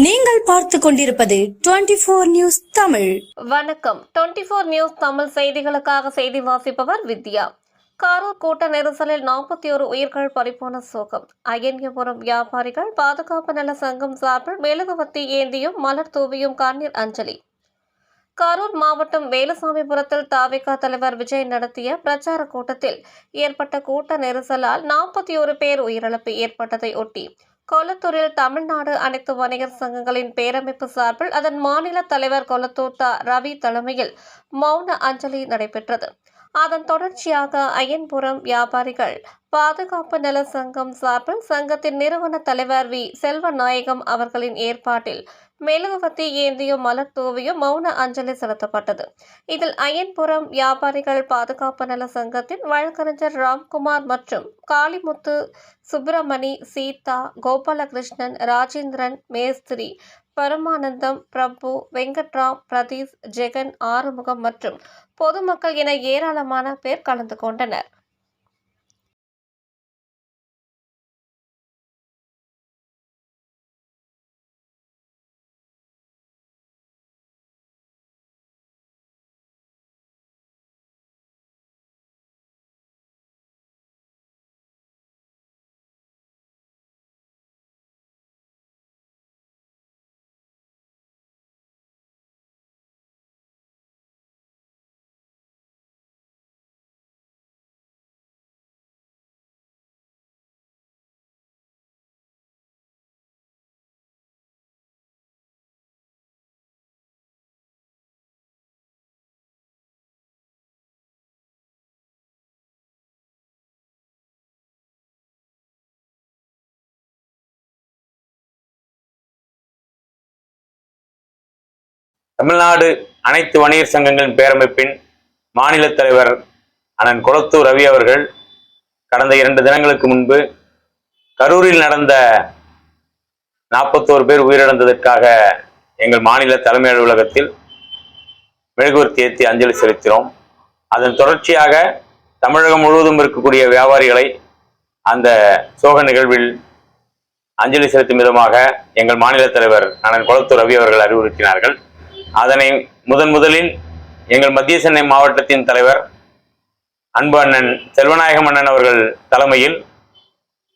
நீங்கள் பார்த்து கொண்டிருப்பது 24 நியூஸ் தமிழ். வணக்கம். 24 நியூஸ் தமிழ் செய்திகளுக்காக செய்தி வாசிப்பவர் வித்யா. கரூர் கூட்ட நெரிசலில் 41 உயிர்கள் பறிபோன சோகம். அயன்யபுரம் வியாபாரிகள் பாதுகாப்பு நல சங்கம் சார்பில் மெழுகுவர்த்தி ஏந்தியும் மலர் தூவியும் கண்ணீர் அஞ்சலி. கரூர் மாவட்டம் வேலுசாமிபுரத்தில் தவிக தலைவர் விஜய் நடத்திய பிரச்சார கூட்டத்தில் ஏற்பட்ட கூட்ட நெரிசலால் 41 பேர் உயிரிழப்பு ஏற்பட்டதை ஒட்டி கொளத்தூரில் தமிழ்நாடு அனைத்து வணிகர் சங்கங்களின் பேரமைப்பு சார்பில் அதன் மாநில தலைவர் கொளத்தூர் ரவி தலைமையில் மௌன அஞ்சலி நடைபெற்றது. அதன் தொடர்ச்சியாக அய்யன்புரம் வியாபாரிகள் பாதுகாப்பு நல சங்கம் சார்பில் சங்கத்தின் நிறுவன தலைவர் வி செல்வநாயகம் அவர்களின் ஏற்பாட்டில் மெழுகுவர்த்தி ஏந்தியும் மலர் தூவியும் மௌன அஞ்சலி செலுத்தப்பட்டது. இதில் அய்யன்புரம் வியாபாரிகள் பாதுகாப்பு நல சங்கத்தின் வழக்கறிஞர் ராம்குமார் மற்றும் காளிமுத்து, சுப்பிரமணி, சீதா, கோபாலகிருஷ்ணன், ராஜேந்திரன், மேஸ்திரி, பரமானந்தம், பிரபு, வெங்கட்ராம், பிரதீஷ், ஜெகன், ஆறுமுகம் மற்றும் பொதுமக்கள் என ஏராளமான பேர் கலந்து கொண்டனர். தமிழ்நாடு அனைத்து வணிகர் சங்கங்களின் பேரமைப்பின் மாநில தலைவர் அண்ணன் கொளத்தூர் ரவி அவர்கள் கடந்த 2 தினங்களுக்கு முன்பு கரூரில் நடந்த 41 பேர் உயிரிழந்ததற்காக எங்கள் மாநில தலைமை அலுவலகத்தில் மெழுகுவர்த்தி ஏற்றி அஞ்சலி செலுத்தினோம். அதன் தொடர்ச்சியாக தமிழகம் முழுவதும் இருக்கக்கூடிய வியாபாரிகளை அந்த சோக நிகழ்வில் அஞ்சலி செலுத்தும் விதமாக எங்கள் மாநில தலைவர் அண்ணன் கொளத்தூர் ரவி அவர்கள் அறிவுறுத்தினார்கள். அதனை முதலில் எங்கள் மத்திய சென்னை மாவட்டத்தின் தலைவர் அன்பு அண்ணன் செல்வநாயகம் அண்ணன் அவர்கள் தலைமையில்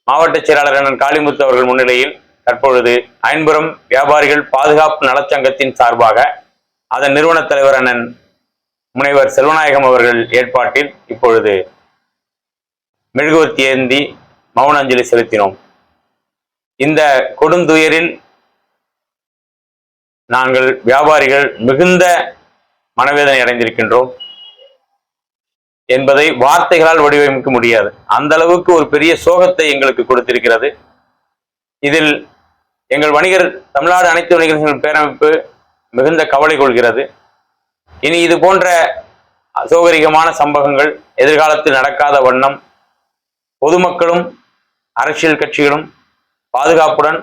மாவட்ட செயலாளர் அண்ணன் காளிமுத்து அவர்கள் முன்னிலையில் தற்பொழுது அயன்புரம் வியாபாரிகள் பாதுகாப்பு நலச்சங்கத்தின் சார்பாக அதன் நிறுவன தலைவர் அண்ணன் முனைவர் செல்வநாயகம் அவர்கள் ஏற்பாட்டில் இப்பொழுது மெழுகுவர்த்தி ஏந்தி மௌன அஞ்சலி செலுத்தினோம். இந்த கொடுந்துயரில் நாங்கள் வியாபாரிகள் மிகுந்த மனவேதனை அடைந்திருக்கின்றோம் என்பதை வார்த்தைகளால் வடிவமைக்க முடியாது. அந்த அளவுக்கு ஒரு பெரிய சோகத்தை எங்களுக்கு கொடுத்திருக்கிறது. இதில் எங்கள் தமிழ்நாடு அனைத்து வணிகர்கள் பேரமைப்பு மிகுந்த கவலை கொள்கிறது. இனி இது போன்ற அசௌகரியமான சம்பவங்கள் எதிர்காலத்தில் நடக்காத வண்ணம் பொதுமக்களும் அரசியல் கட்சிகளும் பாதுகாப்புடன்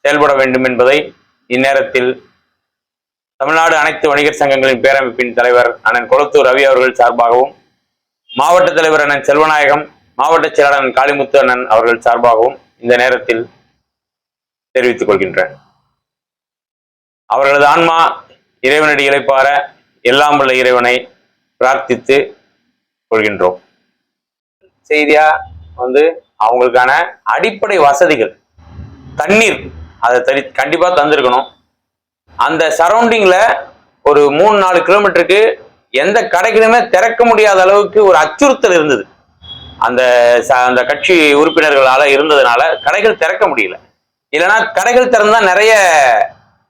செயல்பட வேண்டும் என்பதை இந்நேரத்தில் தமிழ்நாடு அனைத்து வணிகர் சங்கங்களின் பேரமைப்பின் தலைவர் அண்ணன் கொளத்தூர் ரவி அவர்கள் சார்பாகவும் மாவட்ட தலைவர் அண்ணன் செல்வநாயகம், மாவட்ட செயலாளர் அண்ணன் காளிமுத்து அண்ணன் அவர்கள் சார்பாகவும் இந்த நேரத்தில் தெரிவித்துக் கொள்கின்றேன். அவர்களது ஆன்மா இறைவனடி இளைப்பாற எல்லாம் உள்ள இறைவனை பிரார்த்தித்து கொள்கின்றோம். செய்தியா அவங்களுக்கான அடிப்படை வசதிகள், தண்ணீர் அதை கண்டிப்பா தந்திருக்கணும். அந்த சரௌண்டிங்ல ஒரு 3-4 கிலோமீட்டருக்கு எந்த கடைகளுமே திறக்க முடியாத அளவுக்கு ஒரு அச்சுறுத்தல் இருந்தது. அந்த கட்சி உறுப்பினர்களால இருந்ததுனால கடைகள் திறக்க முடியல. இல்லைன்னா கடைகள் திறந்தா நிறைய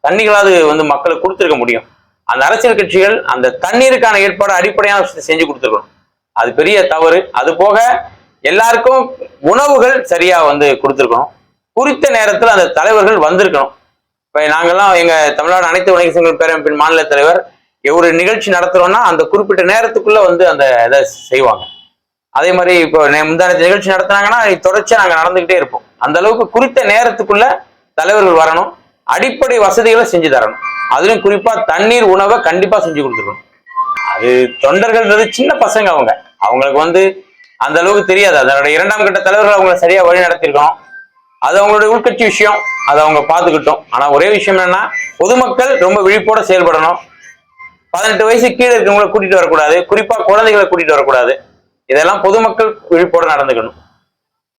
தண்ணிகளாவது மக்களுக்கு கொடுத்துருக்க முடியும். அந்த அரசியல் கட்சிகள் அந்த தண்ணீருக்கான ஏற்பாடு அடிப்படையான செஞ்சு கொடுத்துருக்கணும். அது பெரிய தவறு. அது போக எல்லாருக்கும் உணவுகள் சரியா கொடுத்துருக்கணும். குறித்த நேரத்தில் அந்த தலைவர்கள் வந்திருக்கணும். இப்போ நாங்கள்லாம் எங்கள் தமிழ்நாடு அனைத்து வணிகர் சங்க பேரமைப்பின் மாநில தலைவர் ஒரு நிகழ்ச்சி நடத்துகிறோன்னா அந்த குறிப்பிட்ட நேரத்துக்குள்ளே அந்த இதை செய்வாங்க. அதே மாதிரி இப்போ முந்தான நிகழ்ச்சி நடத்துனாங்கன்னா தொடர்ச்சியாக நாங்கள் நடந்துக்கிட்டே இருப்போம். அந்த அளவுக்கு குறித்த நேரத்துக்குள்ள தலைவர்கள் வரணும். அடிப்படை வசதிகளை செஞ்சு தரணும். அதுலயும் குறிப்பாக தண்ணீர், உணவை கண்டிப்பாக செஞ்சு கொடுத்துருக்கணும். அது தொண்டர்கள்ன்றது சின்ன பசங்க, அவங்களுக்கு அந்த அளவுக்கு தெரியாது. அதனுடைய 2ஆம் கட்ட தலைவர்கள் அவங்களை சரியாக வழி நடத்திருக்கணும். அது அவங்களுடைய உள்கட்சி விஷயம். அதை அவங்க பார்த்துக்கிட்டோம். ஆனா ஒரே விஷயம் என்னன்னா, பொதுமக்கள் ரொம்ப விழிப்போட செயல்படணும். 18 வயசு கீழே இருக்கவங்களை கூட்டிட்டு வரக்கூடாது, குறிப்பா குழந்தைகளை கூட்டிட்டு வரக்கூடாது. இதெல்லாம் பொதுமக்கள் விழிப்போட நடந்துக்கணும்.